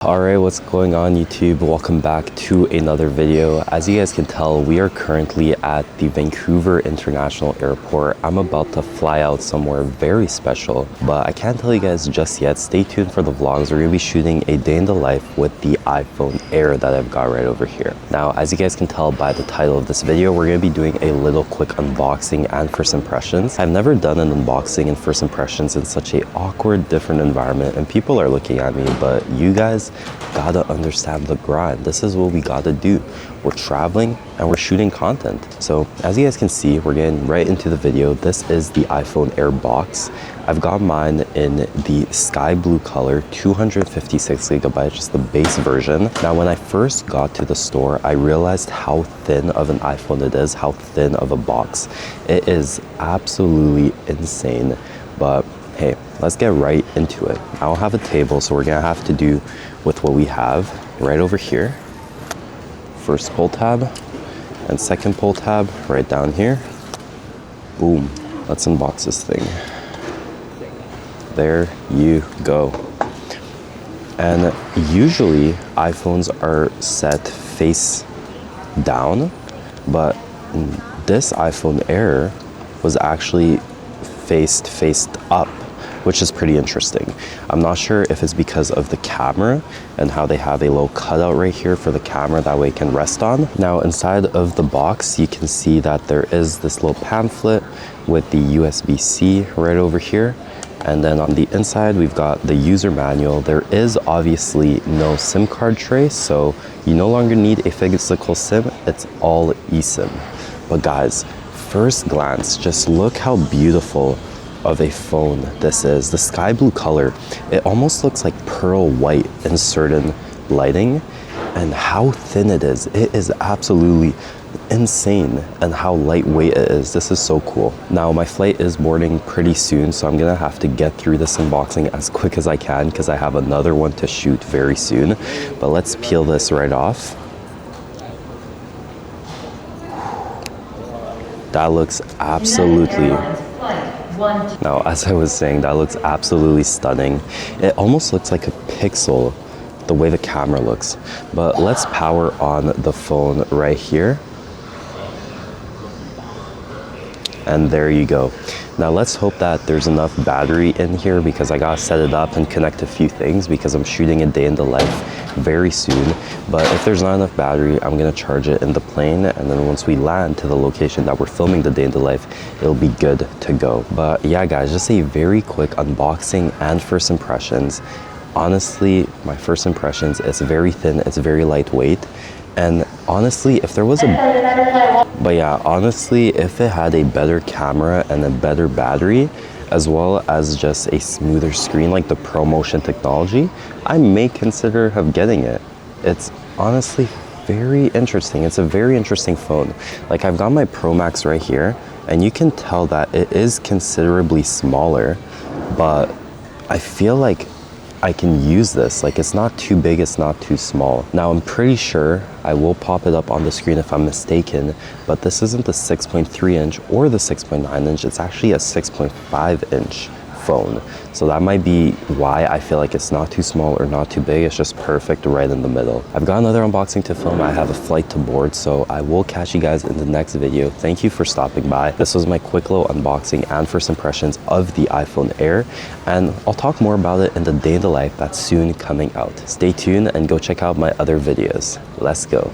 Alright, what's going on YouTube? Welcome back to another video. As you guys can tell, we are currently at the Vancouver International Airport. I'm about to fly out somewhere very special, but I can't tell you guys just yet. Stay tuned for the vlogs. We're going to be shooting a day in the life with the iPhone Air that I've got right over here. Now, as you guys can tell by the title of this video, we're going to be doing a little quick unboxing and first impressions. I've never done an unboxing and first impressions in such a awkward, different environment, and people are looking at me, but you guys gotta understand the grind. This is what we gotta do. We're traveling and we're shooting content. So as you guys can see, we're getting right into the video. This is the iPhone Air box. I've got mine in the sky blue color, 256 gigabytes, just the base version. Now, when I first got to the store, I realized how thin of an iPhone it is, how thin of a box. It is absolutely insane, but hey, let's get right into it. I don't have a table, so we're gonna have to do with what we have right over here. First pull tab and second pull tab right down here. Boom. Let's unbox this thing. There you go. And usually iPhones are set face down, but this iPhone Air was actually faced up, which is pretty interesting. I'm not sure if it's because of the camera and how they have a little cutout right here for the camera that way it can rest on. Now, inside of the box, you can see that there is this little pamphlet with the USB-C right over here. And then on the inside, we've got the user manual. There is obviously no SIM card tray, so you no longer need a physical SIM. It's all eSIM. But guys, first glance, just look how beautiful of a phone this is. The sky blue color, it almost looks like pearl white in certain lighting, and how thin it is. It is absolutely insane, and how lightweight it is. This is so cool. Now, my flight is boarding pretty soon, so I'm gonna have to get through this unboxing as quick as I can because I have another one to shoot very soon. But let's peel this right off. That looks absolutely... Now, as I was saying, that looks absolutely stunning. It almost looks like a pixel, the way the camera looks. But let's power on the phone right here. And there you go. Now let's hope that there's enough battery in here because I gotta set it up and connect a few things because I'm shooting a day in the life very soon. But if there's not enough battery, I'm gonna charge it in the plane, and then once we land to the location that we're filming the day in the life, it'll be good to go. But yeah guys, just a very quick unboxing and first impressions. Honestly, my first impressions, it's very thin, it's very lightweight. And honestly, if there was honestly, if it had a better camera and a better battery, as well as just a smoother screen like the ProMotion technology, I may consider of getting it. It's honestly very interesting. It's a very interesting phone. Like, I've got my Pro Max right here, and you can tell that it is considerably smaller, but I feel like I can use this. Like, it's not too big, it's not too small. Now, I'm pretty sure I will pop it up on the screen if I'm mistaken, but this isn't the 6.3 inch or the 6.9 inch. It's actually a 6.5 inch phone. So that might be why I feel like it's not too small or not too big. It's just perfect right in the middle. I've got another unboxing to film. I have a flight to board, so I will catch you guys in the next video. Thank you for stopping by. This was my quick little unboxing and first impressions of the iPhone Air, and I'll talk more about it in the day in the life that's soon coming out. Stay tuned and go check out my other videos. Let's go.